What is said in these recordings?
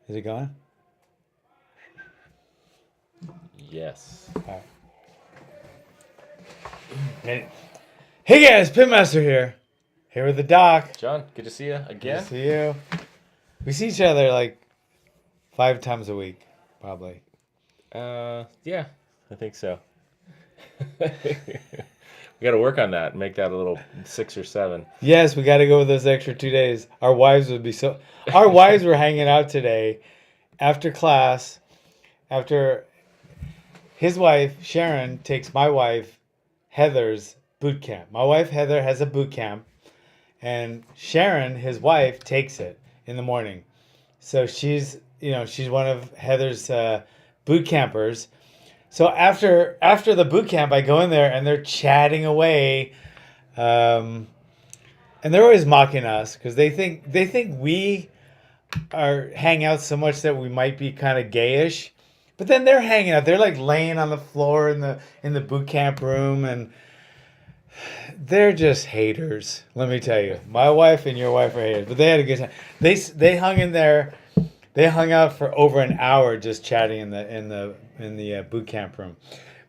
Is it going? Yes. All right. Hey guys, Pitmaster here. Here with the doc. John, good to see you Good to again. see you. We see each other like 5 times a week, probably. Yeah, I think so. We got to work on that and make that a little 6 or 7. Yes, we got to go with those extra 2 days. Our wives would be so. Our wives were hanging out today after class. After his wife Sharon takes my wife Heather's boot camp. My wife Heather has a boot camp, and Sharon, his wife, takes it in the morning. So she's one of Heather's boot campers. So after the boot camp, I go in there and they're chatting away, and they're always mocking us because they think we are hang out so much that we might be kind of gayish. But then they're hanging out. They're like laying on the floor in the boot camp room, and they're just haters. Let me tell you, my wife and your wife are haters. But they had a good time. They hung in there. They hung out for over an hour just chatting in the boot camp room.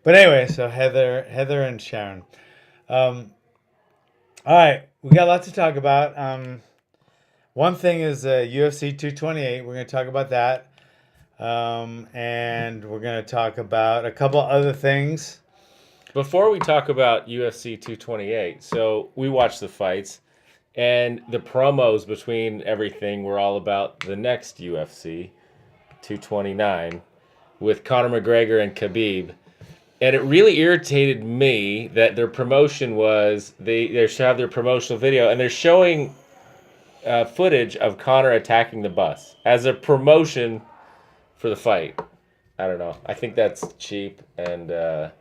But anyway, so Heather and Sharon. All right, we got a lot to talk about. One thing is UFC 228. We're going to talk about that. And we're going to talk about a couple other things. Before we talk about UFC 228, so we watched the fights, and the promos between everything were all about the next UFC 229 with Conor McGregor and Khabib. And it really irritated me that their promotion was they have their promotional video and they're showing footage of Conor attacking the bus as a promotion for the fight. I don't know. I think that's cheap, and I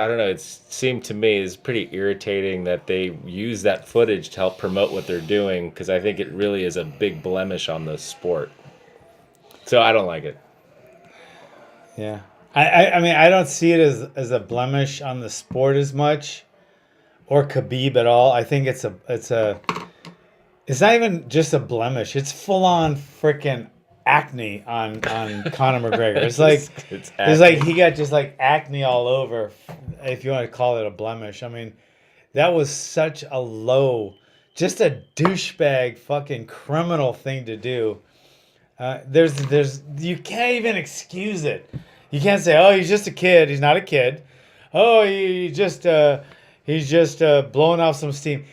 don't know. It seemed to me is pretty irritating that they use that footage to help promote what they're doing, because I think it really is a big blemish on the sport. So I don't like it. Yeah. I mean, I don't see it as a blemish on the sport as much, or Khabib at all. I think it's not even just a blemish. It's full on freaking acne on Conor McGregor. It's like he got just like acne all over, if you want to call it a blemish. I mean, that was such a low, just a douchebag fucking criminal thing to do. There's you can't even excuse it. You can't say, oh, he's just a kid. He's not a kid. Oh, he's just blowing off some steam.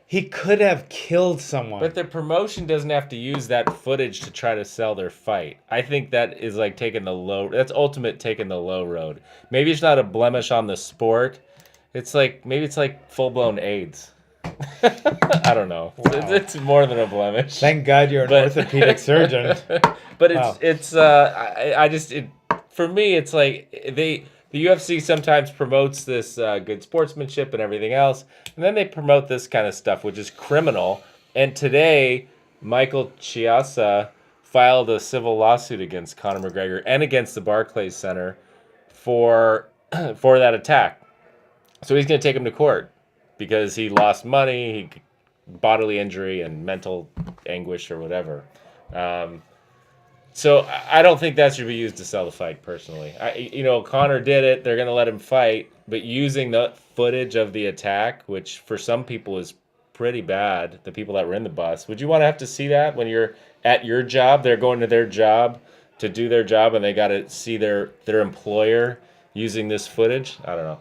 He could have killed someone. But the promotion doesn't have to use that footage to try to sell their fight. I think that is like that's ultimate taking the low road. Maybe it's not a blemish on the sport. Maybe it's like full-blown AIDS. I don't know. Wow. It's more than a blemish. Thank God you're an orthopedic surgeon. But Wow. for me, it's like the UFC sometimes promotes this good sportsmanship and everything else, and then they promote this kind of stuff, which is criminal. And today, Michael Chiesa filed a civil lawsuit against Conor McGregor and against the Barclays Center for that attack. So he's going to take him to court because he lost money, bodily injury, and mental anguish or whatever. So I don't think that should be used to sell the fight, personally. Conor did it. They're going to let him fight. But using the footage of the attack, which for some people is pretty bad, the people that were in the bus, would you want to have to see that when you're at your job? They're going to their job to do their job, and they got to see their employer using this footage? I don't know.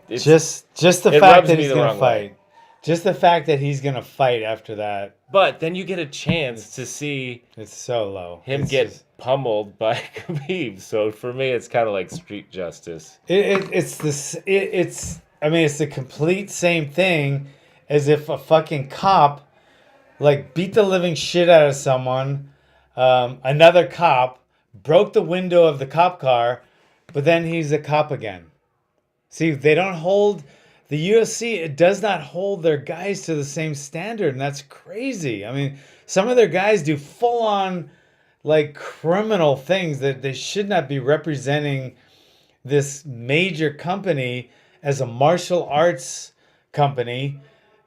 Just the fact that he's going to fight. Just the fact that he's going to fight after that. But then you get a chance to see it's so low. Him get pummeled by Khabib. So for me, it's kind of like street justice. It's the complete same thing as if a fucking cop like beat the living shit out of someone. Another cop broke the window of the cop car, but then he's a cop again. See, they don't hold. The UFC, it does not hold their guys to the same standard, and that's crazy. I mean, some of their guys do full-on, like, criminal things that they should not be representing this major company as a martial arts company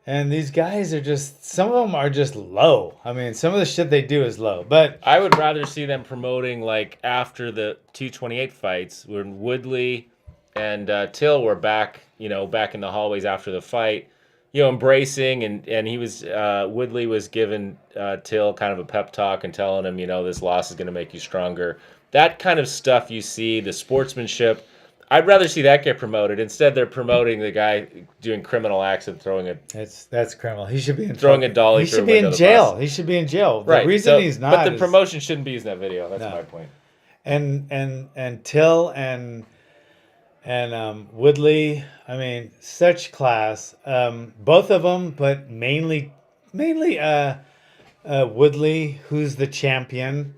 And these guys are just, some of them are just low. I mean, some of the shit they do is low. But I would rather see them promoting like after the 228 fights when Woodley and Till were back, back in the hallways after the fight, embracing and he was Woodley was giving Till kind of a pep talk and telling him, this loss is going to make you stronger. That kind of stuff you see, the sportsmanship. I'd rather see that get promoted. Instead, they're promoting the guy doing criminal acts and throwing a that's criminal. He should be throwing a dolly. He should be in jail. He should be in jail. Right. The reason he's not. But the promotion shouldn't be using that video. That's my point. And Till and Woodley. I mean, such class. Both of them, but mainly Woodley, who's the champion,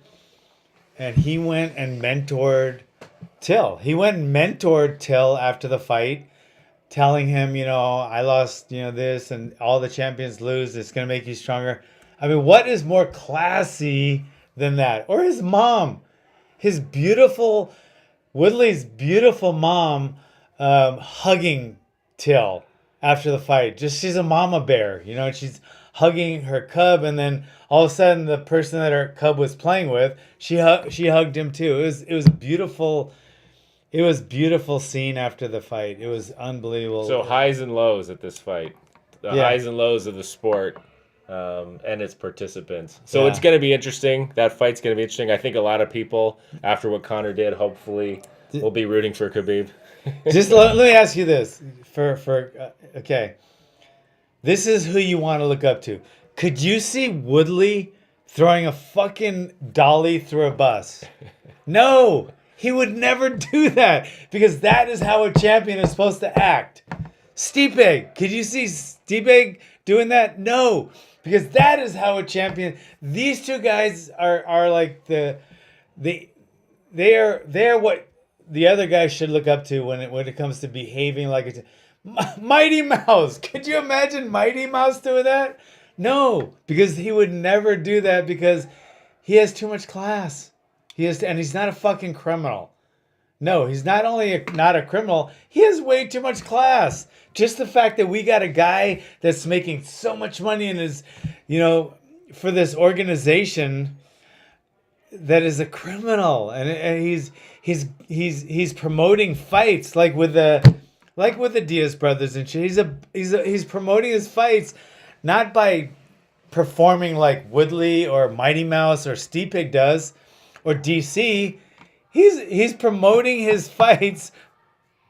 and he went and mentored Till. He went and mentored Till after the fight, telling him, I lost, this, and all the champions lose. It's going to make you stronger. I mean, what is more classy than that? Or his mom, Woodley's beautiful mom, hugging Till after the fight. She's a mama bear, and she's hugging her cub, and then all of a sudden the person that her cub was playing with, she hugged him too. It was a beautiful. It was beautiful scene after the fight. It was unbelievable. So highs and lows at this fight. The highs and lows of the sport and its participants. So it's going to be interesting. That fight's going to be interesting. I think a lot of people, after what Conor did, hopefully will be rooting for Khabib. Just let me ask you this. Okay. This is who you want to look up to. Could you see Woodley throwing a fucking dolly through a bus? No. He would never do that because that is how a champion is supposed to act. Stipe, could you see Stipe doing that? No, because that is how a champion. These two guys are like they are what the other guys should look up to when it comes to behaving like a Mighty Mouse. Could you imagine Mighty Mouse doing that? No, because he would never do that because he has too much class. And he's not a fucking criminal. No, he's not only not a criminal, he has way too much class. Just the fact that we got a guy that's making so much money in his, for this organization that is a criminal, and he's promoting fights like with the Diaz brothers and shit. He's promoting his fights not by performing like Woodley or Mighty Mouse or Stipe does. Or DC, he's promoting his fights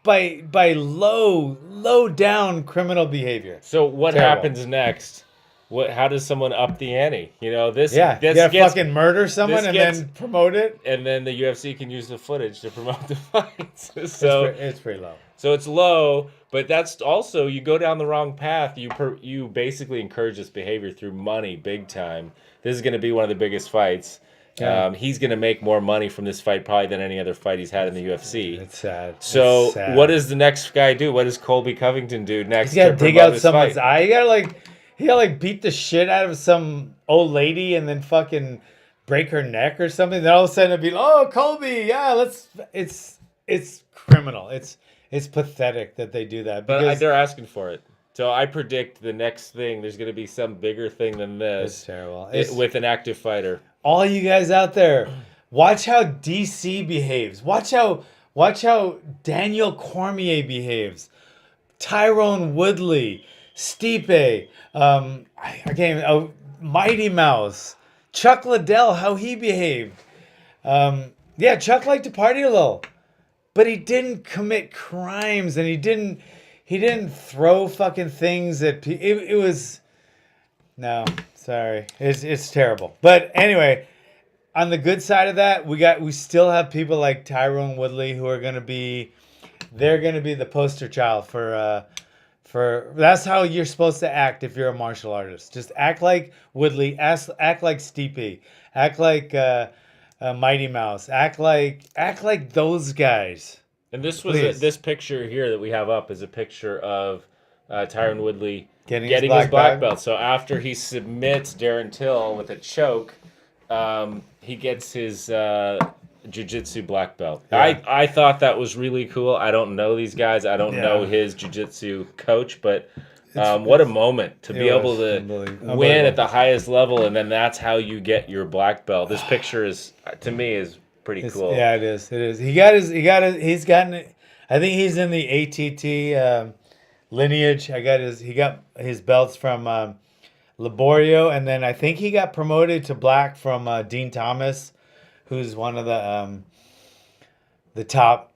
by low down criminal behavior. So what happens next? How does someone up the ante? You gotta fucking murder someone and then promote it, and then the UFC can use the footage to promote the fights. So it's pretty low. So it's low, but that's also you go down the wrong path. You basically encourage this behavior through money, big time. This is going to be one of the biggest fights. Yeah. He's going to make more money from this fight probably than any other fight he's had in the UFC. It's sad. So what does the next guy do? What does Colby Covington do next? He's got to dig out someone's eye. He got to beat the shit out of some old lady and then fucking break her neck or something. Then all of a sudden it'd be, oh, Colby, yeah, it's criminal. It's pathetic that they do that. But they're asking for it. So I predict the next thing, there's going to be some bigger thing than this. It's terrible. With an active fighter. All you guys out there, watch how DC behaves. Watch how Daniel Cormier behaves. Tyron Woodley, Stipe, Mighty Mouse, Chuck Liddell, how he behaved. Chuck liked to party a little, but he didn't commit crimes and he didn't throw fucking things at people. It was no. Sorry, it's terrible. But anyway, on the good side of that, we still have people like Tyron Woodley who are gonna be the poster child for that's how you're supposed to act if you're a martial artist. Just act like Woodley, act like Stipe, act like Mighty Mouse, act like those guys. And this picture here that we have up is a picture of Tyron Woodley getting his black belt. So after he submits Darren Till with a choke, he gets his jiu-jitsu black belt. Yeah. I thought that was really cool. I don't know these guys. I don't know his jiu-jitsu coach, but What a moment to be able to unbelievable. win at the highest level, and then that's how you get your black belt. This picture is, to me, is pretty cool. Yeah, it is. It is. He's gotten. I think he's in the ATT lineage. He got his belts from Laborio, and then I think he got promoted to black from Dean Thomas, who's one of the top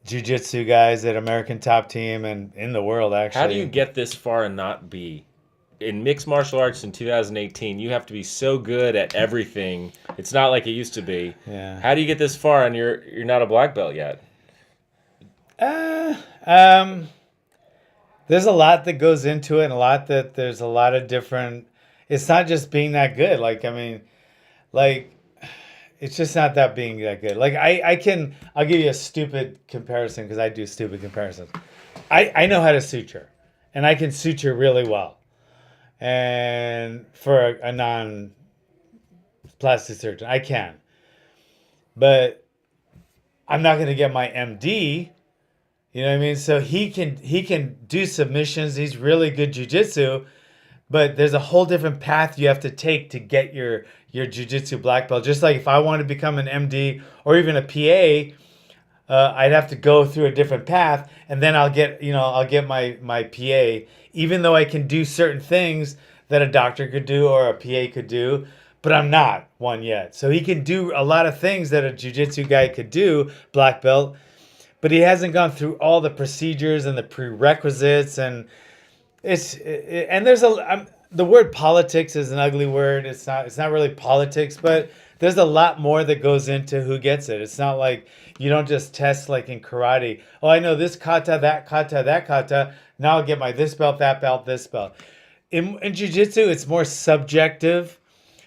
jiu-jitsu guys at American Top Team and in the world, actually. How do you get this far and not be? In mixed martial arts in 2018, you have to be so good at everything. It's not like it used to be. Yeah. How do you get this far and you're not a black belt yet? There's a lot that goes into it, and there's a lot of different. It's not just being that good. It's just not that being that good. I'll give you a stupid comparison because I do stupid comparisons. I know how to suture, and I can suture really well. And for a non-plastic surgeon, I can. But I'm not going to get my MD. You know what I mean? So he can do submissions. He's really good jiu-jitsu. But there's a whole different path you have to take to get your jiu-jitsu black belt. Just like if I want to become an MD or even a PA, I'd have to go through a different path, and then I'll get my PA. Even though I can do certain things that a doctor could do or a PA could do, but I'm not one yet. So he can do a lot of things that a jiu-jitsu guy could do, black belt, but he hasn't gone through all the procedures and the prerequisites, and the word politics is an ugly word. It's not really politics, but there's a lot more that goes into who gets it. It's not like you don't just test like in karate. Oh, I know this kata, that kata, that kata. Now I'll get my this belt, that belt, this belt. In jiu-jitsu, it's more subjective.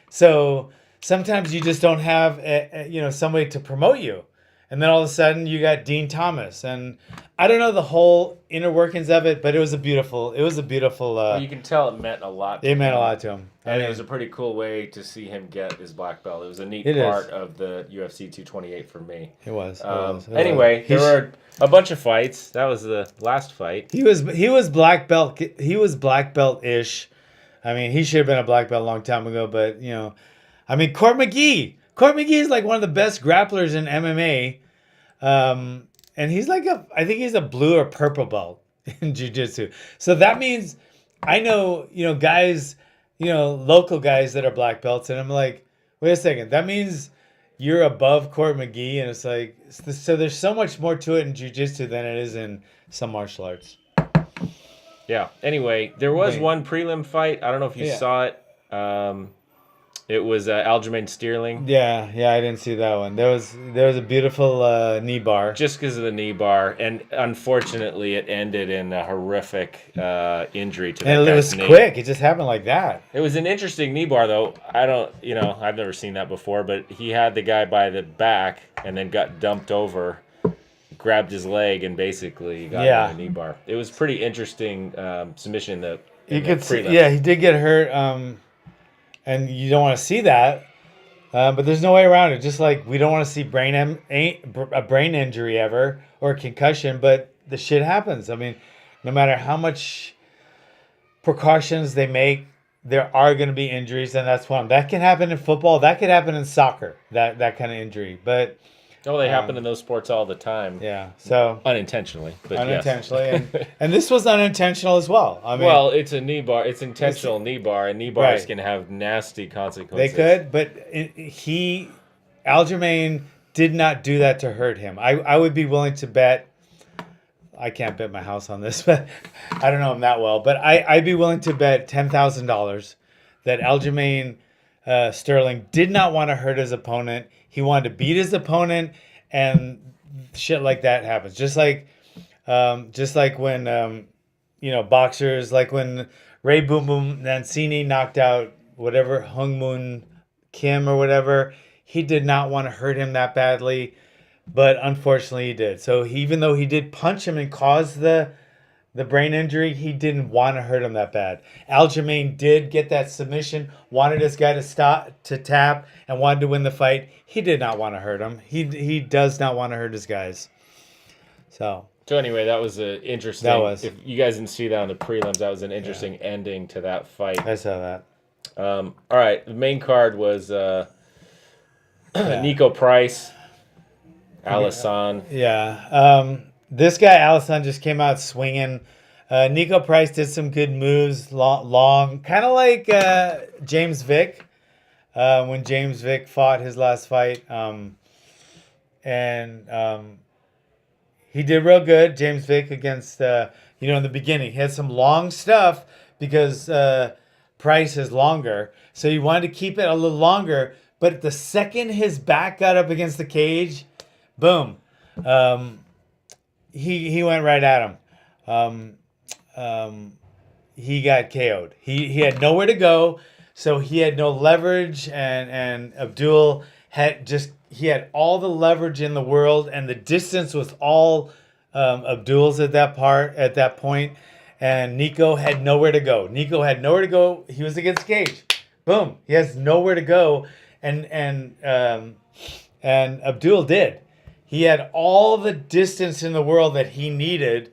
So sometimes you just don't have somebody to promote you. And then all of a sudden you got Dean Thomas, and I don't know the whole inner workings of it, but it was a beautiful. Well, you can tell it meant a lot. It meant a lot to him. And it was a pretty cool way to see him get his black belt. It was a neat part of the UFC 228 for me. It was. Anyway, there were a bunch of fights. That was the last fight. He was black belt. He was black belt-ish. I mean, he should have been a black belt a long time ago, but Court McGee. Court McGee is like one of the best grapplers in MMA. And he's I think he's a blue or purple belt in jiu-jitsu. So that means I know, guys, local guys that are black belts, and I'm like, wait a second, that means you're above Court McGee, and it's like, so there's so much more to it in jiu-jitsu than it is in some martial arts. Yeah. Anyway, there was one prelim fight. I don't know if you saw it. It was Aljamain Sterling. Yeah, I didn't see that one. There was a beautiful knee bar. Just because of the knee bar, and unfortunately, it ended in a horrific injury to that guy's knee. And it was quick. It just happened like that. It was an interesting knee bar, though. I've never seen that before, but he had the guy by the back and then got dumped over, grabbed his leg, and basically got in the knee bar. It was pretty interesting submission. You could see, he did get hurt. And you don't want to see that, but there's no way around it. Just like we don't want to see a brain injury ever or a concussion, but the shit happens. I mean, no matter how much precautions they make, there are going to be injuries, and that's one. That can happen in football. That could happen in soccer. That kind of injury, but. They happen in those sports all the time. Yeah, so unintentionally, but unintentionally, and this was unintentional as well. I mean, it's a knee bar. It's intentional knee bar, and knee bars can have nasty consequences. They could, but Aljamain did not do that to hurt him. I would be willing to bet. I can't bet my house on this, but I don't know him that well. But I'd be willing to bet $10,000 that Aljamain Sterling did not want to hurt his opponent. He wanted to beat his opponent, and shit like that happens. Just like when boxers, like when Ray Boom Boom Mancini knocked out whatever Hung Moon Kim or whatever. He did not want to hurt him that badly, but unfortunately he did. So even though he did punch him and cause the brain injury, he didn't want to hurt him that bad. Aljamain did get that submission, wanted this guy to tap, and wanted to win the fight. He did not want to hurt him. He does not want to hurt his guys. So So anyway, that was an interesting. That was. If you guys didn't see that on the prelims, that was an interesting ending to that fight. I saw that. All right, the main card was Yeah. Nico Price, Alisson. Yeah. This guy, Alisson, just came out swinging. Nico Price did some good moves, long kind of like James Vick when James Vick fought his last fight. He did real good, James Vick, against, in the beginning. He had some long stuff because Price is longer. So he wanted to keep it a little longer. But the second his back got up against the cage, boom. He went right at him. He got KO'd. He had nowhere to go, so he had no leverage, and Abdul he had all the leverage in the world, and the distance was all Abdul's at that point, and Nico had nowhere to go. He was against Cage. Boom. He has nowhere to go, and Abdul did. He had all the distance in the world that he needed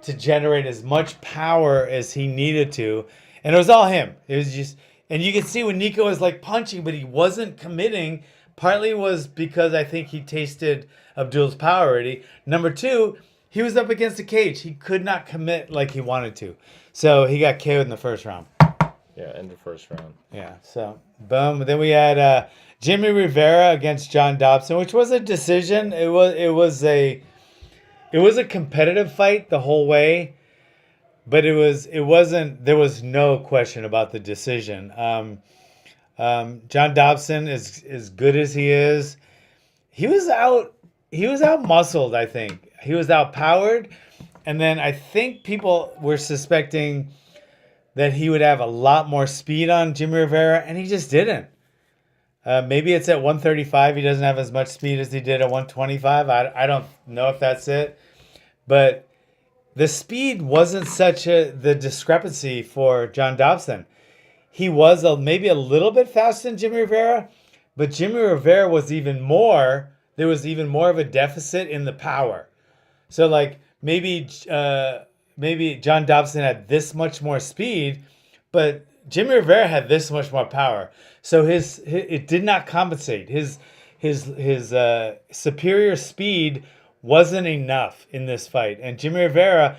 to generate as much power as he needed to, and it was all him. It was just, and you could see when Nico was like punching, but he wasn't committing. Partly was because I think he tasted Abdul's power already. Number two, he was up against the cage. He could not commit like he wanted to. So he got KO'd in the first round. Yeah, in the first round. Yeah, so boom. Then we had Jimmy Rivera against John Dobson, which was a decision. It was a competitive fight the whole way, but there was no question about the decision. John Dobson is as good as he is. He was out muscled, I think. He was outpowered. And then I think people were suspecting that he would have a lot more speed on Jimmy Rivera, and he just didn't. Maybe it's at 135. He doesn't have as much speed as he did at 125. I don't know if that's it. But the speed wasn't the discrepancy for John Dobson. He was maybe a little bit faster than Jimmy Rivera, but Jimmy Rivera was there was even more of a deficit in the power. So like maybe John Dobson had this much more speed, but Jimmy Rivera had this much more power. So it did not compensate. His superior speed wasn't enough in this fight. And Jimmy Rivera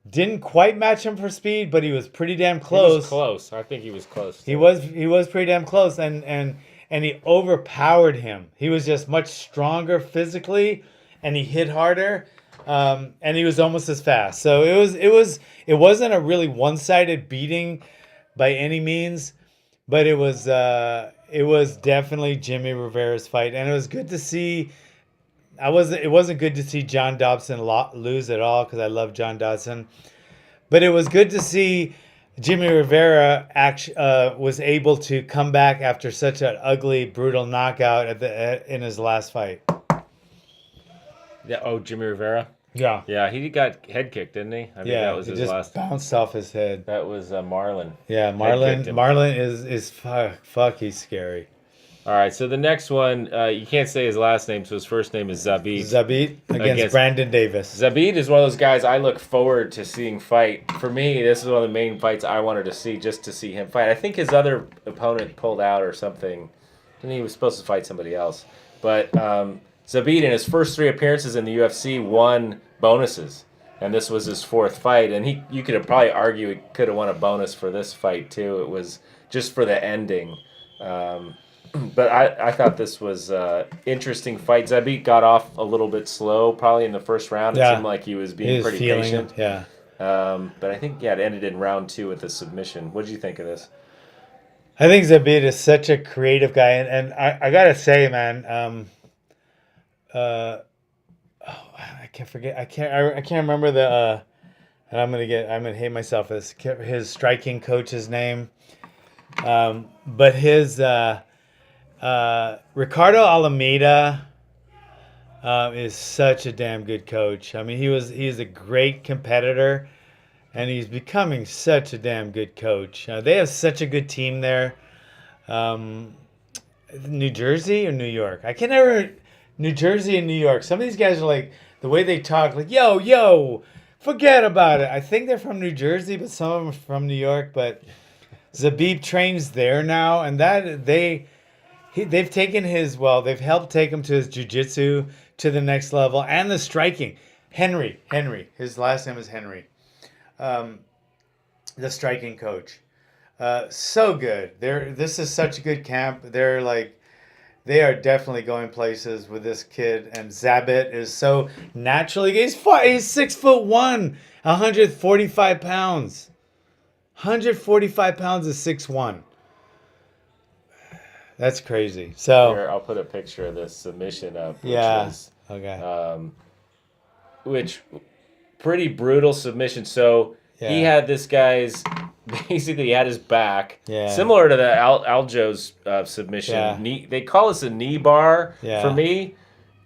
didn't quite match him for speed, but he was pretty damn close. He was close. I think he was close. He was pretty damn close, and he overpowered him. He was just much stronger physically, and he hit harder, and he was almost as fast. So it wasn't a really one-sided beating by any means, but it was definitely Jimmy Rivera's fight, and it was good to see. It wasn't good to see John Dobson lose at all because I love John Dobson, but it was good to see Jimmy Rivera was able to come back after such an ugly, brutal knockout in his last fight. Yeah. Oh, Jimmy Rivera. Yeah. Yeah, he got head kicked, didn't he? I think that was his last. Bounced off his head. That was Marlon. Yeah, Marlon is fuck. He's scary. All right, so the next one, you can't say his last name, so his first name is Zabit. Zabit against Brandon Davis. Zabit is one of those guys I look forward to seeing fight. For me, this is one of the main fights I wanted to see, just to see him fight. I think his other opponent pulled out or something, and he was supposed to fight somebody else. But Zabit, in his first 3 appearances in the UFC, won bonuses, and this was his 4th fight. And you could have probably argued he could have won a bonus for this fight too. It was just for the ending. But I thought this was an interesting fight. Zabit got off a little bit slow, probably in the first round. It seemed like he was being pretty patient. Yeah. But I think, it ended in round 2 with a submission. What did you think of this? I think Zabit is such a creative guy, and I gotta say, man, I can't forget. I can't remember and I'm gonna hate myself. His striking coach's name, but his. Ricardo Alameda is such a damn good coach. I mean, he's a great competitor, and he's becoming such a damn good coach. They have such a good team there. New Jersey or New York? I can never New Jersey and New York. Some of these guys are like the way they talk, like yo, forget about it. I think they're from New Jersey, but some of them are from New York. But Zabib trains there now, and they've taken they've helped take him to his jiu-jitsu to the next level and the striking. Henry, his last name is Henry, the striking coach. So good. This is such a good camp. They are definitely going places with this kid. And Zabit is so naturally. He's 6'1", 145 pounds. 145 pounds is 6'1". That's crazy. So Here, I'll put a picture of this submission up. Okay. Which pretty brutal submission. So he had this guy's basically he had his back, similar to the Aljo's submission. Yeah. They call this a knee bar. Yeah. For me,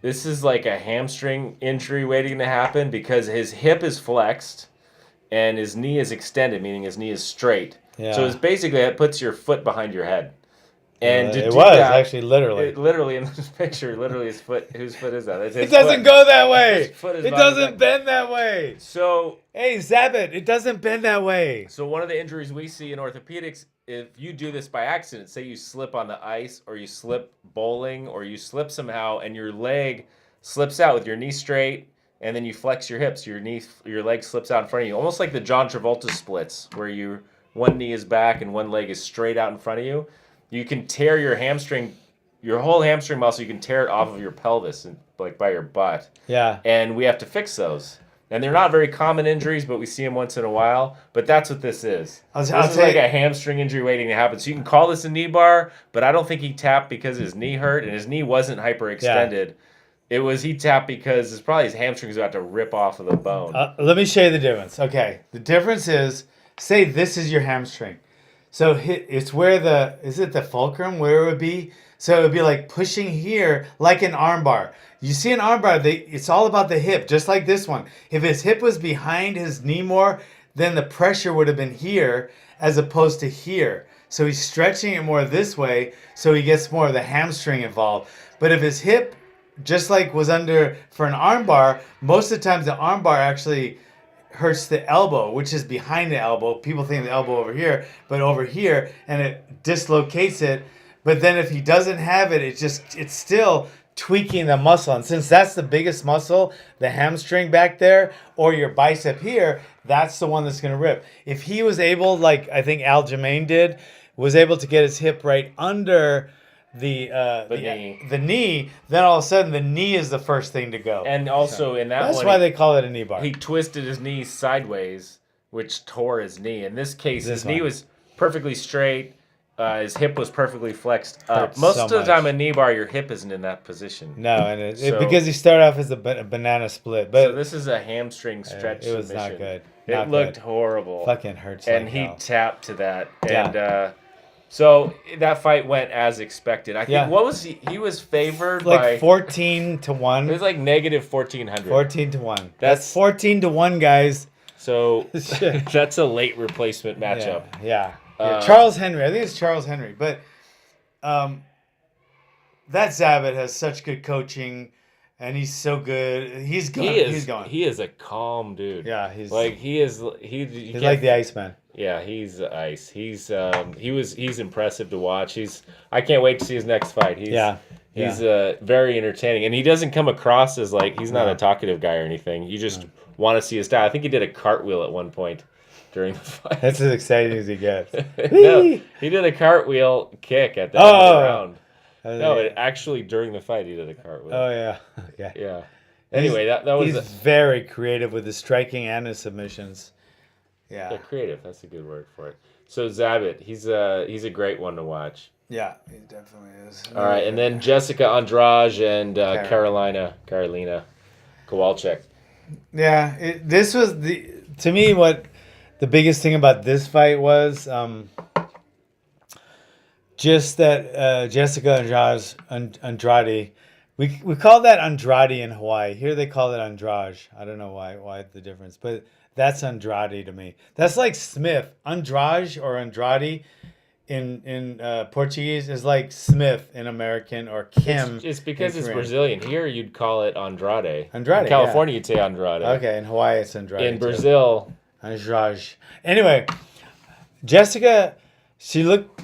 this is like a hamstring injury waiting to happen because his hip is flexed and his knee is extended, meaning his knee is straight. Yeah. So it's basically it puts your foot behind your head. And it was actually literally. Literally in this picture, literally his foot. Whose foot is that? It's his It doesn't foot. go that way. His foot is It behind his doesn't back. bend that way. So, Hey, Zabit, it doesn't bend that way. so one of the injuries we see in orthopedics, if you do this by accident, say you slip on the ice or you slip bowling or you slip somehow and your leg slips out with your knee straight and then you flex your hips, your leg slips out in front of you, almost like the John Travolta splits where one knee is back and one leg is straight out in front of you. You can tear your hamstring, your whole hamstring muscle. You can tear it off of your pelvis and like by your butt. Yeah. And we have to fix those. And they're not very common injuries, but we see them once in a while. But that's what this is. This is like a hamstring injury waiting to happen. So you can call this a knee bar, but I don't think he tapped because his knee hurt and his knee wasn't hyperextended. He tapped because it's probably his hamstring is about to rip off of the bone. Let me show you the difference. Okay. The difference is, say this is your hamstring. So it's where is it the fulcrum where it would be? So it would be like pushing here like an armbar. You see an armbar, it's all about the hip, just like this one. If his hip was behind his knee more, then the pressure would have been here as opposed to here. So he's stretching it more this way, so he gets more of the hamstring involved. But if his hip, just like was under for an armbar, most of the times the armbar actually hurts the elbow, which is behind the elbow. People think the elbow over here, but over here, and it dislocates it. But then if he doesn't have it, it's still tweaking the muscle. And since that's the biggest muscle, the hamstring back there, or your bicep here, that's the one that's going to rip. If he was able, like I think Aljamain did, was able to get his hip right under the knee, then all of a sudden the knee is the first thing to go. And also in that that's one, why they call it a knee bar. He twisted his knee sideways, which tore his knee. In this case, his knee one. was perfectly straight. His hip was perfectly flexed up. Hurts Most so of the much. time, a knee bar, your hip isn't in that position. No, and So- because he started off as a banana split, but So this is a hamstring stretch it was submission. not good. It Not looked good. horrible. Fucking hurts. And like he hell. tapped to that. Yeah. And so that fight went as expected. I think, Yeah. what was he was favored like by... 14 to It 1. was like negative 1,400. 14 to 1. That's- That's 14 to 1, guys. So Shit. that's a late replacement matchup. Yeah. Charles Henry. I think it's Charles Henry. But that Zabit has such good coaching, and he's so good. He's going. He's going. He is a calm dude. Yeah, he's like he's like the Iceman. Yeah, he's ice. He's impressive to watch. I can't wait to see his next fight. He's very entertaining, and he doesn't come across as like he's not a talkative guy or anything. You just want to see his style. I think he did a cartwheel at one point during the fight. That's as exciting as he gets. No, he did a cartwheel kick at the end of the round. No, actually during the fight he did a cartwheel. Oh yeah. Okay. Yeah. Anyway, that was he's very creative with his striking and his submissions. Yeah. Creative. That's a good word for it. So Zabit, he's a great one to watch. Yeah, he definitely is. All right, and then Jessica Andrade and Carolina Kowalczyk. Yeah, this was to me what the biggest thing about this fight was just that Jessica Andrade. We call that Andrade in Hawaii. Here they call it Andrade. I don't know why the difference, but that's Andrade to me. That's like Smith. Andrade or Andrade in Portuguese is like Smith in American or Kim. It's because in it's Korean. Brazilian. Here you'd call it Andrade. Andrade, In California you'd say Andrade. Okay, in Hawaii it's Andrade. In too. Brazil, Andrade. Anyway, Jessica, she looked,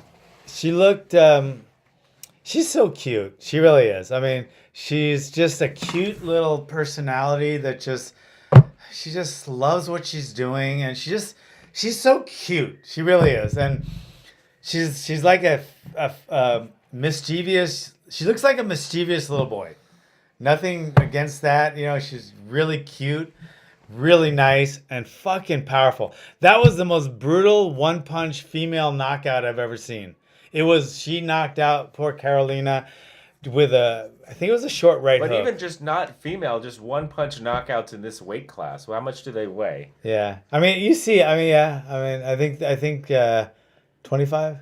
she's so cute. She really is. I mean, she's just a cute little personality that she just loves what she's doing, and she's so cute. She really is, and she's like a mischievous. She looks like a mischievous little boy. Nothing against that, she's really cute, really nice, and fucking powerful. That was the most brutal one punch female knockout I've ever seen. She knocked out poor Carolina with I think it was a short right hook. but even just not female, just one punch knockouts in this weight class. Well, how much do they weigh? Yeah. I mean, you see, yeah. I think 25?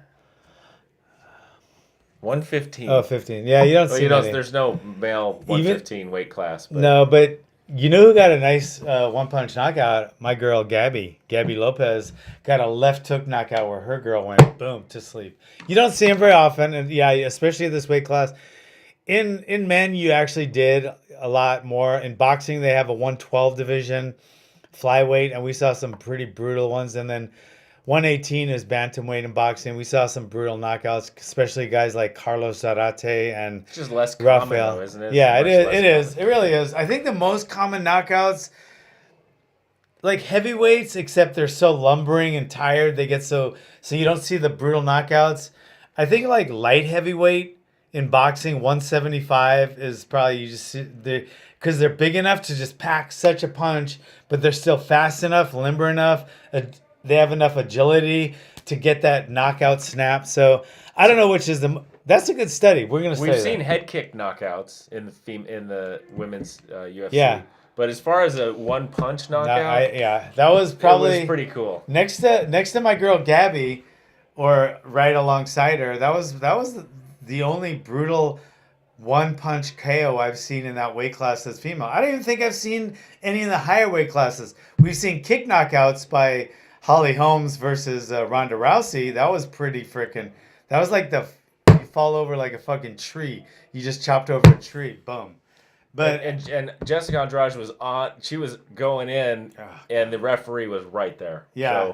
115. Oh, 15. Yeah, you don't Well, see many. there's no male 115 weight class. But No, but you know who got a nice one-punch knockout? My girl, Gabby. Gabby Lopez got a left hook knockout where her girl went, boom, to sleep. You don't see him very often, and yeah, especially this weight class. In men, you actually did a lot more. In boxing, they have a 112 division, flyweight, and we saw some pretty brutal ones. And then 118 is bantamweight in boxing. We saw some brutal knockouts, especially guys like Carlos Zarate and it's just less common, Rafael. though, isn't it? Yeah, Much it is. less It is. common. It really is. I think the most common knockouts, like heavyweights, except they're so lumbering and tired, they get so you don't see the brutal knockouts. I think like light heavyweight in boxing, 175 is probably you just see because they're big enough to just pack such a punch, but they're still fast enough, limber enough. They have enough agility to get that knockout snap. So I don't know which is that's a good study. We're gonna. We've seen head kick knockouts in the women's UFC. Yeah. But as far as a one punch knockout, that was probably it was pretty cool. next to my girl Gabby, or right alongside her. That was the only brutal one punch KO I've seen in that weight class that's female. I don't even think I've seen any in the higher weight classes. We've seen kick knockouts by Holly Holmes versus Ronda Rousey. That was pretty freaking. That was like you fall over like a fucking tree. You just chopped over a tree. Boom. But and Jessica Andrade was on. She was going in, and the referee was right there. Yeah.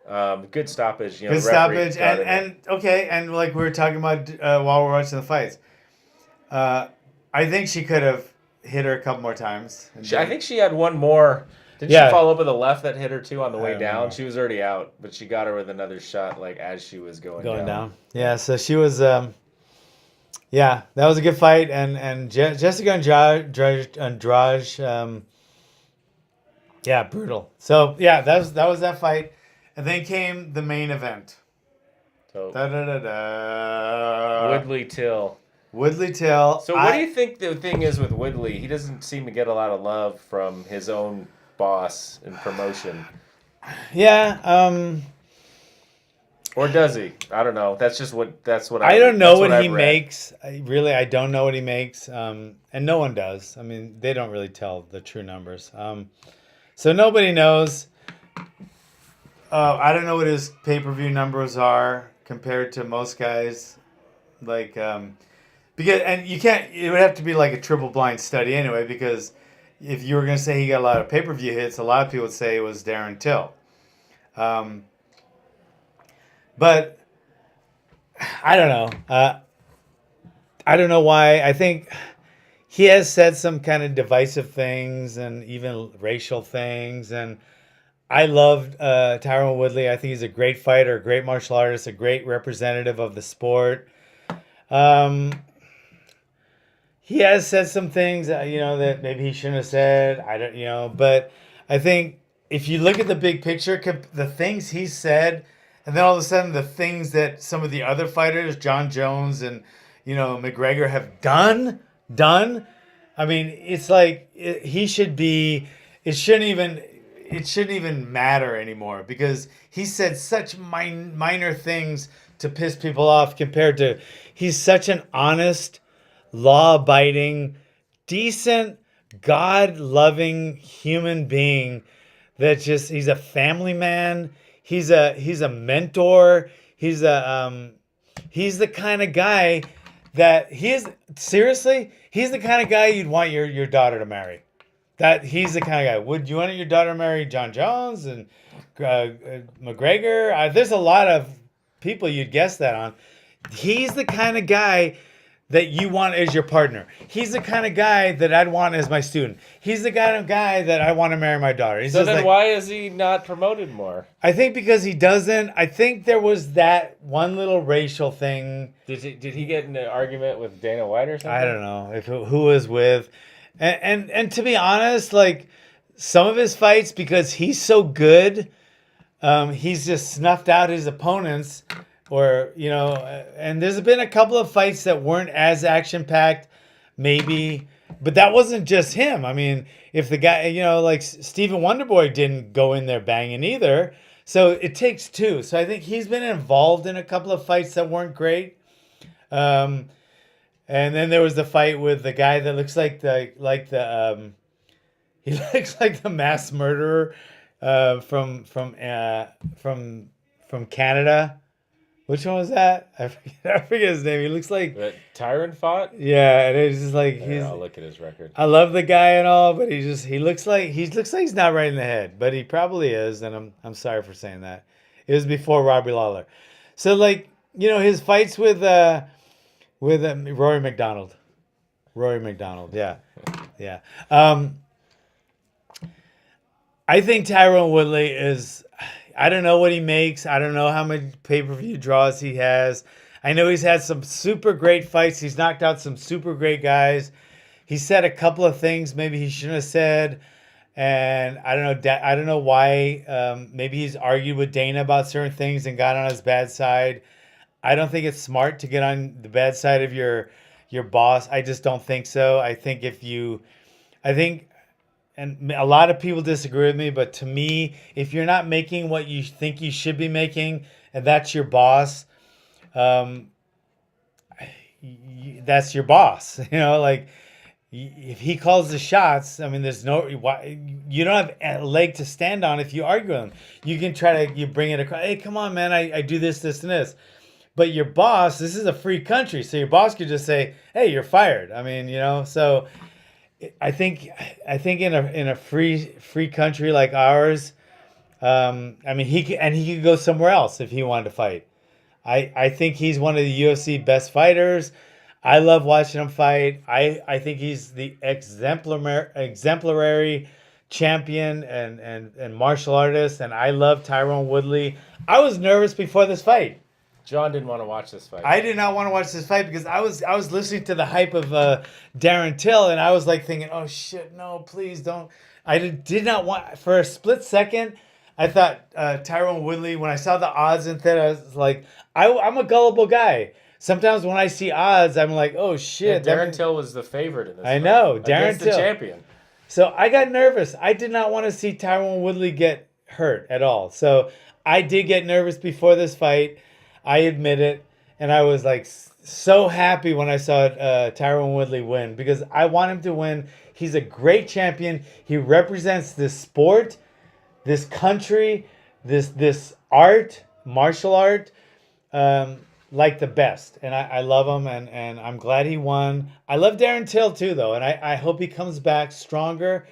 So, good stoppage. Good stoppage, and okay, and like we were talking about while we were watching the fights, I think she could have hit her a couple more times. I think she had one more. Didn't she follow up with a left that hit her too on the way down? Know. She was already out, but she got her with another shot like as she was going down. Yeah, so she was. Yeah, that was a good fight, and Jessica Andrade, yeah, brutal. So yeah, that was that fight, and then came the main event. So Woodley Till. So what do you think the thing is with Woodley? He doesn't seem to get a lot of love from his own boss in promotion. Yeah. Or does he? I don't know. That's what I don't know what he I've read. makes. I don't know what he makes. And no one does. I mean, they don't really tell the true numbers. So nobody knows. I don't know what his pay-per-view numbers are compared to most guys. Like, because you can't. It would have to be like a triple blind study anyway. Because if you were going to say he got a lot of pay-per-view hits, a lot of people would say it was Darren Till. But I don't know. I don't know why. I think he has said some kind of divisive things and even racial things. And I loved Tyron Woodley. I think he's a great fighter, a great martial artist, a great representative of the sport. He has said some things that maybe he shouldn't have said. I don't, but I think if you look at the big picture, the things he said. And then all of a sudden, the things that some of the other fighters, John Jones and McGregor, have done. I mean, it's like he should be. It shouldn't even matter anymore because he said such minor things to piss people off compared to he's such an honest, law-abiding, decent, God-loving human being that he's a family man. He's a mentor. He's the kind of guy that seriously, he's the kind of guy you'd want your daughter to marry. That he's the kind of guy. Would you want your daughter to marry John Jones and McGregor? There's a lot of people you'd guess that on. He's the kind of guy that you want as your partner. He's the kind of guy that I'd want as my student. He's the kind of guy that I want to marry my daughter. He's So just then like, why is he not promoted more? I think because he doesn't. I think there was that one little racial thing. Did he get in an argument with Dana White or something? I don't know who was with, and to be honest, like some of his fights, because he's so good, he's just snuffed out his opponents, or and there's been a couple of fights that weren't as action packed, maybe, but that wasn't just him. I mean, if the guy, like Stephen Wonderboy didn't go in there banging either, so it takes two. So I think he's been involved in a couple of fights that weren't great. And then there was the fight with the guy that looks like he looks like the mass murderer from Canada. Which one was that? I forget his name. He looks like That Tyron fought? Yeah, and it's just like I'll look at his record. I love the guy and all, but he looks like he's not right in the head, but he probably is, and I'm sorry for saying that. It was before Robbie Lawler. So like, his fights with Rory McDonald. Yeah. Yeah. I think Tyron Woodley is, I don't know what he makes. I don't know how many pay-per-view draws he has. I know he's had some super great fights. He's knocked out some super great guys. He said a couple of things maybe he shouldn't have said. And I don't know why. Maybe he's argued with Dana about certain things and got on his bad side. I don't think it's smart to get on the bad side of your boss. I just don't think so. And a lot of people disagree with me, but to me, if you're not making what you think you should be making, and that's your boss, that's your boss. Like if he calls the shots, I mean, you don't have a leg to stand on if you argue with him. You can you bring it across. Hey, come on, man, I do this, this, and this. But your boss, this is a free country, so your boss could just say, "Hey, you're fired." I mean, so. I think in a free country like ours, I mean he could go somewhere else if he wanted to fight. I think he's one of the UFC best fighters. I love watching him fight. I think he's the exemplary champion and martial artist, and I love Tyron Woodley. I was nervous before this fight. John didn't want to watch this fight. I did not want to watch this fight because I was listening to the hype of Darren Till, and I was like thinking, oh shit, no, please don't. I did not want, for a split second, I thought Tyron Woodley, when I saw the odds and that, I was like, I'm a gullible guy. Sometimes when I see odds, I'm like, oh shit. Darren Till was the favorite in this I fight. know, Darren Against Till. the champion. So I got nervous. I did not want to see Tyron Woodley get hurt at all. So I did get nervous before this fight. I admit it, and I was like so happy when I saw Tyron Woodley win because I want him to win. He's a great champion. He represents this sport, this country, this art, martial art, like the best. And I love him, and I'm glad he won. I love Darren Till too, though, and I hope he comes back stronger.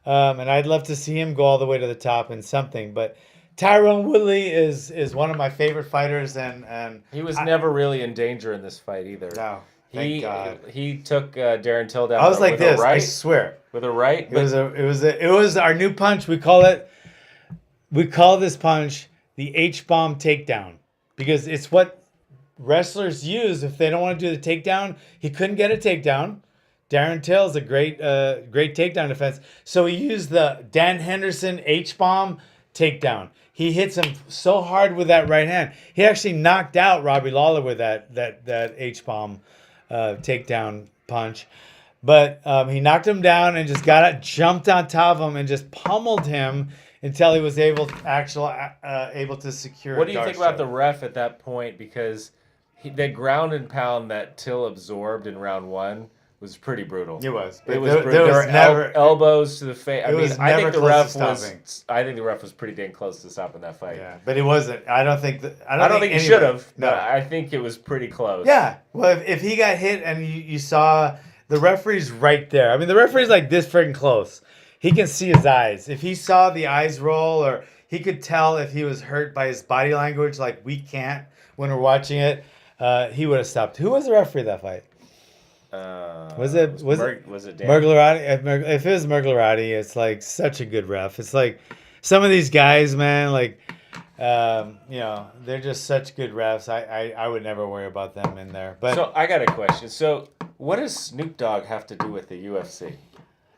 And I'd love to see him go all the way to the top in something, but. Tyron Woodley is one of my favorite fighters, and he was never really in danger in this fight either. No, thank God. He took Darren Till down. I was like with this. A right, I swear. With a right. It was our new punch. We call this punch the H-bomb takedown because it's what wrestlers use if they don't want to do the takedown. He couldn't get a takedown. Darren Till is a great takedown defense, so he used the Dan Henderson H-bomb takedown. He hits him so hard with that right hand. He actually knocked out Robbie Lawler with that H-bomb takedown punch. But he knocked him down and just jumped on top of him and just pummeled him until he was able to secure. What do you think about the ref at that point? Because the ground and pound that Till absorbed in round one was pretty brutal. It was. It was There brutal. There was were never elbows to the face. I it mean, was I think never the close ref to was. stopping. I think the ref was pretty dang close to stopping that fight. Yeah, but it wasn't. I don't think that. I don't think he anyone- should have. No. But I think it was pretty close. Yeah. Well, if he got hit and you saw the referee's right there. I mean, the referee's like this freaking close. He can see his eyes. If he saw the eyes roll, or he could tell if he was hurt by his body language, like we can't when we're watching it, he would have stopped. Who was the referee of that fight? Was it Dan? Merglerati? If it was Merglerati, it's like such a good ref. It's like some of these guys, man, like they're just such good refs. I would never worry about them in there. But So I got a question. So what does Snoop Dogg have to do with the UFC?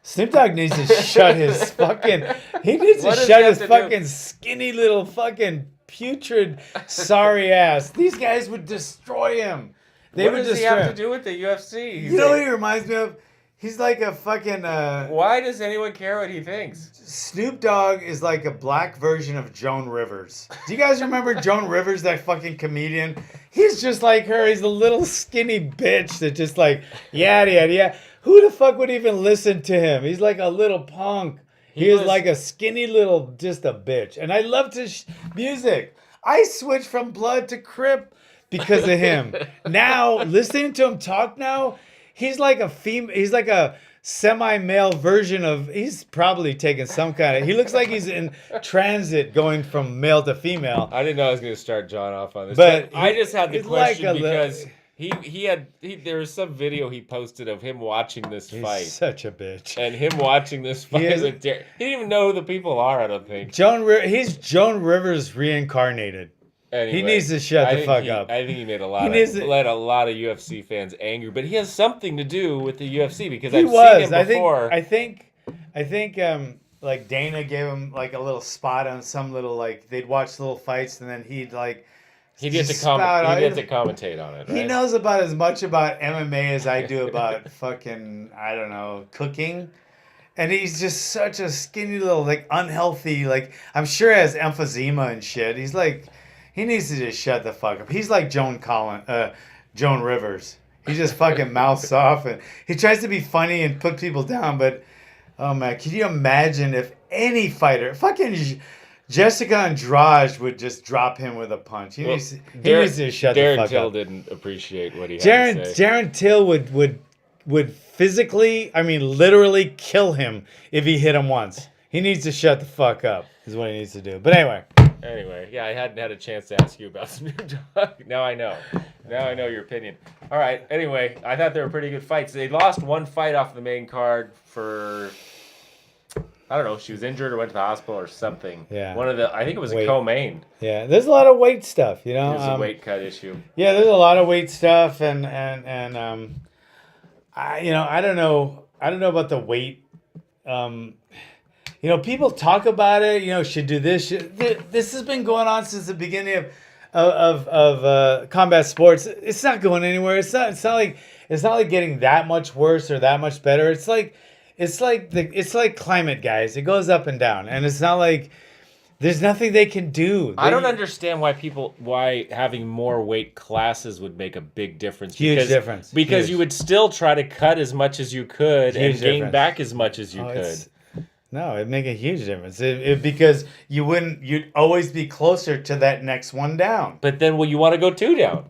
Snoop Dogg needs to shut his fucking. He needs to What does shut he have his to fucking skinny little fucking putrid sorry ass. These guys would destroy him. They What would does he destroy have him. to do with the UFC? He's You know like- what he reminds me of? He's like a fucking. Why does anyone care what he thinks? Snoop Dogg is like a black version of Joan Rivers. Do you guys remember Joan Rivers, that fucking comedian? He's just like her. He's a little skinny bitch that just like, yada, yada, yada. Who the fuck would even listen to him? He's like a little punk. He is like a skinny little, just a bitch. And I love his music. I switched from Blood to Crip because of him. Now, listening to him talk now, he's like a semi-male version of, he's probably taking some kind of, he looks like he's in transit going from male to female. I didn't know I was going to start John off on this. But I just had the he's like question a because there was some video he posted of him watching this He's fight. such a bitch. And him watching this fight is- with Darren. He didn't even know who the people are, I don't think. He's Joan Rivers reincarnated. Anyway, He needs to shut the think fuck up. I think he made let a lot of UFC fans angry, but he has something to do with the UFC because I've seen him before. I think like Dana gave him like a little spot on some little, like they'd watch little fights and then he'd like He gets just to spout out. commentate on it. Right? He knows about as much about MMA as I do about fucking, I don't know, cooking. And he's just such a skinny little, like, unhealthy, like, I'm sure he has emphysema and shit. He's like, he needs to just shut the fuck up. He's like Joan Rivers. He just fucking mouths off and he tries to be funny and put people down. But, oh man, can you imagine if any fighter, fucking Jessica Andrade would just drop him with a punch? He needs to shut the Darren fuck Till up. didn't appreciate what he had to say. Darren Till would physically, I mean literally kill him if he hit him once. He needs to shut the fuck up is what he needs to do. But Anyway, yeah, I hadn't had a chance to ask you about Snoop Dogg. Now I know. Now I know your opinion. All right. Anyway, I thought they were pretty good fights. They lost one fight off the main card for, I don't know, she was injured or went to the hospital or something. Yeah. I think it was a co-main. yeah, there's a lot of weight stuff, you know. It was a weight cut issue. Yeah, there's a lot of weight stuff, and I don't know about the weight. People talk about it. Should do this. This has been going on since the beginning of combat sports. It's not going anywhere. It's not like getting that much worse or that much better. It's like climate, guys. It goes up and down, and it's not like there's nothing they can do. I don't understand why having more weight classes would make a big difference. Huge difference. Because Huge. you would still try to cut as much as you could Huge and gain difference. back as much as you could. No, it'd make a huge difference. Because you'd always be closer to that next one down. But then, you want to go 2 down.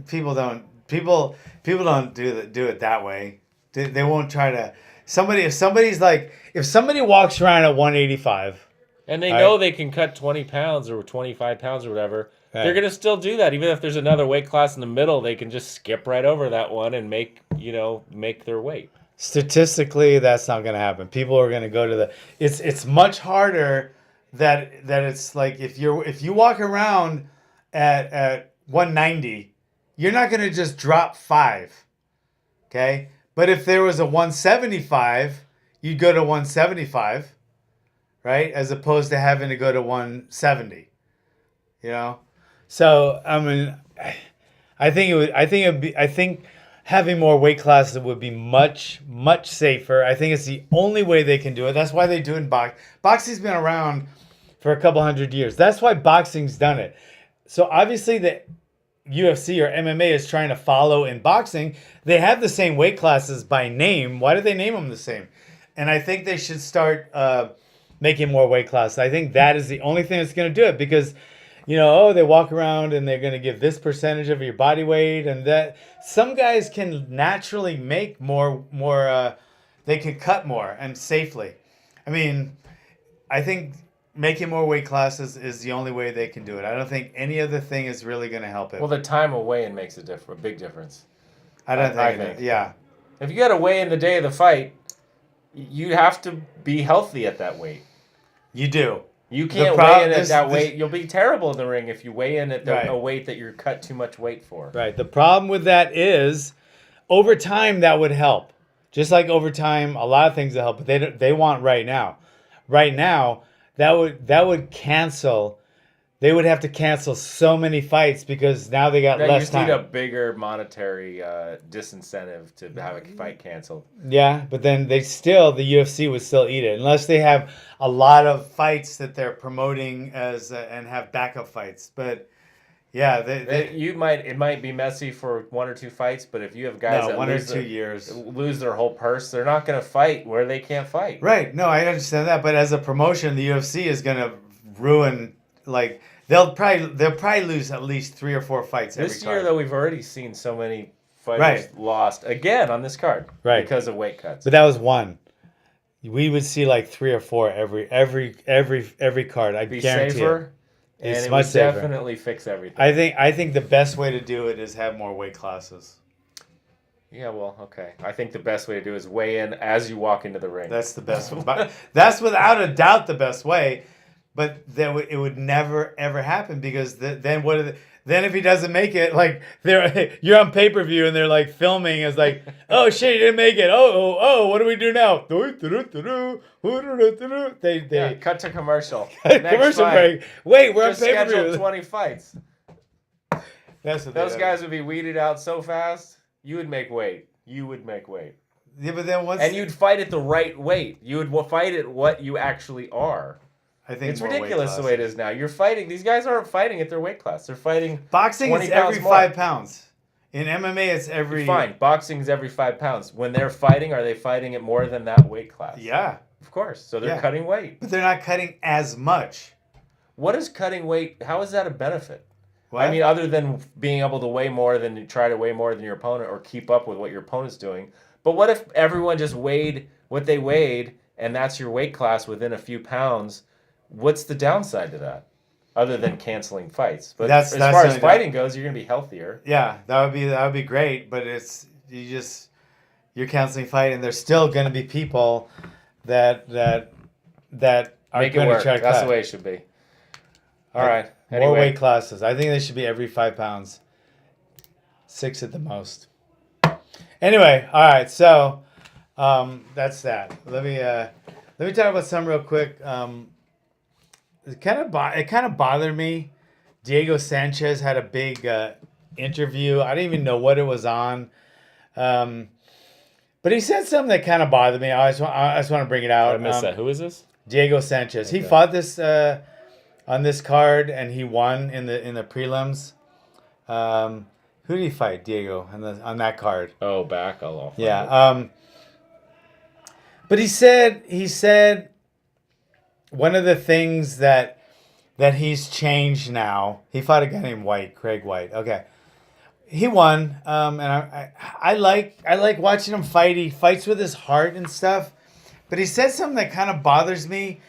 People don't do it that way. They won't try to. If somebody walks around at 185. And they know they can cut 20 pounds or 25 pounds or whatever. Right. They're going to still do that. Even if there's another weight class in the middle, they can just skip right over that one and make their weight. Statistically, that's not going to happen. People are going to go to it's much harder that it's like if you walk around at 190, you're not going to just drop 5. Okay? But if there was a 175, you'd go to 175. Right, as opposed to having to go to 170, So I mean, I think having more weight classes would be much safer. I think it's the only way they can do it. That's why they do it in boxing. Boxing's been around for a couple hundred years. That's why boxing's done it. So obviously the UFC or MMA is trying to follow in boxing. They have the same weight classes by name. Why do they name them the same? And I think they should start making more weight classes. I think that is the only thing that's going to do it because, they walk around and they're going to give this percentage of your body weight and that. Some guys can naturally make more. They can cut more and safely. I mean, I think making more weight classes is the only way they can do it. I don't think any other thing is really going to help it. Well, the time of weigh-in makes a big difference. I think. Yeah. If you got to weigh in the day of the fight, you have to be healthy at that weight. You do. You can't weigh in at that weight. You'll be terrible in the ring if you weigh in at a weight that you're cut too much weight for. Right. The problem with that is, over time, that would help. Just like over time, a lot of things will help. But they want right now. Right now, that would cancel. They would have to cancel so many fights because now they got less time. You need a bigger monetary disincentive to have a fight canceled. Yeah, but then the UFC would still eat it unless they have a lot of fights that they're promoting and have backup fights. But yeah, it might be messy for 1 or 2 fights, but if you have guys that 1 or 2 years lose their whole purse, they're not going to fight where they can't fight. Right. No, I understand that, but as a promotion, the UFC is going to ruin they'll probably lose at least 3 or 4 fights every This year, card. though, we've already seen so many fighters lost again on this card because of weight cuts. But that was one. We would see like 3 or 4 every card. I guarantee safer, it. And It's it much would safer. definitely fix everything. I think the best way to do it is have more weight classes. Yeah, well, okay. I think the best way to do it is weigh in as you walk into the ring. That's the best way. That's without a doubt the best way. But it would never ever happen because then if he doesn't make it, like you're on pay-per-view and they're like filming as like, oh shit, he didn't make it. Oh, what do we do now? They cut to commercial. commercial break. Wait, we're Just on pay-per-view. schedule 20 fights. That's what Those guys would be weeded out so fast. You would make weight. Yeah, but then and you'd fight at the right weight. You would fight at what you actually are. I think it's ridiculous the way it is now. You're fighting. These guys aren't fighting at their weight class. They're fighting. Boxing is every 5 pounds. In MMA, it's every. Fine. Boxing is every 5 pounds. When they're fighting, are they fighting at more than that weight class? Yeah. Of course. So they're cutting weight. But they're not cutting as much. What is cutting weight? How is that a benefit? What? I mean, other than being able to weigh more than your opponent or keep up with what your opponent's doing. But what if everyone just weighed what they weighed and that's your weight class within a few pounds? What's the downside to that, other than canceling fights? But as far as fighting goes, you're gonna be healthier. Yeah, that would be great. But you're canceling fight, and there's still gonna be people that are Make it going work. to try to That's cut. the way it should be. All right. More Anyway. weight classes. I think they should be every 5 pounds. 6 at the most. Anyway, all right. So that's that. Let me talk about some real quick. It kind of bothered me. Diego Sanchez had a big interview. I didn't even know what it was on, but he said something that kind of bothered me. I just want to bring it out. I missed that. Who is this? Diego Sanchez. Okay. He fought this on this card and he won in the prelims. Who did he fight? Diego on that card. Oh, back. I'll yeah. But he said. One of the things that he's changed now, he fought a guy named Craig White. Okay, he won, and I like watching him fight. He fights with his heart and stuff. But he said something that kind of bothers me.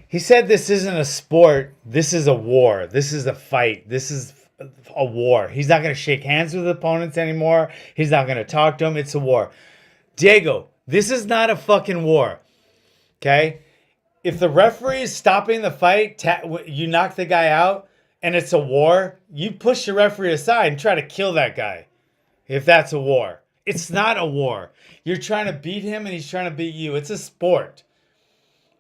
He said this isn't a sport. This is a war. This is a fight. This is a war. He's not going to shake hands with opponents anymore. He's not going to talk to them. It's a war. Diego, this is not a fucking war. Okay? If the referee is stopping the fight, you knock the guy out, and it's a war, you push the referee aside and try to kill that guy. If that's a war. It's not a war. You're trying to beat him, and he's trying to beat you. It's a sport.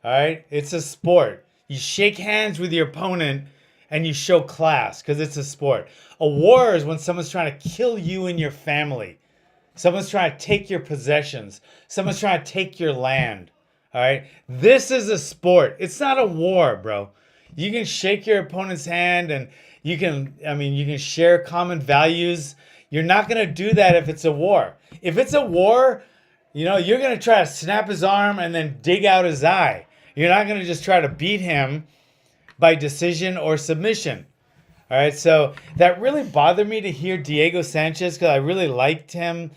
All right? It's a sport. You shake hands with your opponent, and you show class, because it's a sport. A war is when someone's trying to kill you and your family. Someone's trying to take your possessions. Someone's trying to take your land. All right, this is a sport. It's not a war, bro. You can shake your opponent's hand and You can share common values. You're not going to do that if it's a war. If it's a war, you're going to try to snap his arm and then dig out his eye. You're not going to just try to beat him by decision or submission. All right, so that really bothered me to hear Diego Sanchez because I really liked him.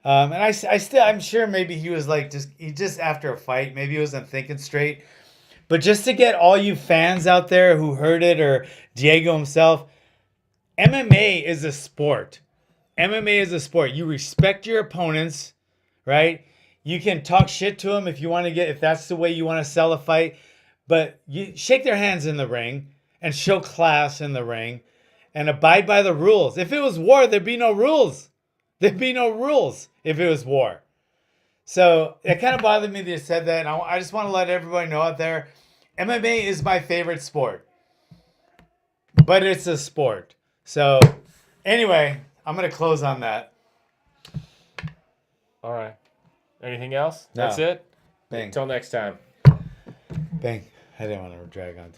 And I'm sure maybe he was like just after a fight, maybe he wasn't thinking straight. But just to get all you fans out there who heard it or Diego himself, MMA is a sport. MMA is a sport. You respect your opponents, right? You can talk shit to them if that's the way you want to sell a fight. But you shake their hands in the ring and show class in the ring and abide by the rules. If it was war, there'd be no rules. There'd be no rules if it was war. So it kind of bothered me that you said that. And I just want to let everybody know out there, MMA is my favorite sport. But it's a sport. So anyway, I'm going to close on that. All right. Anything else? No. That's it? Bang. Until next time. Bang. I didn't want to drag on.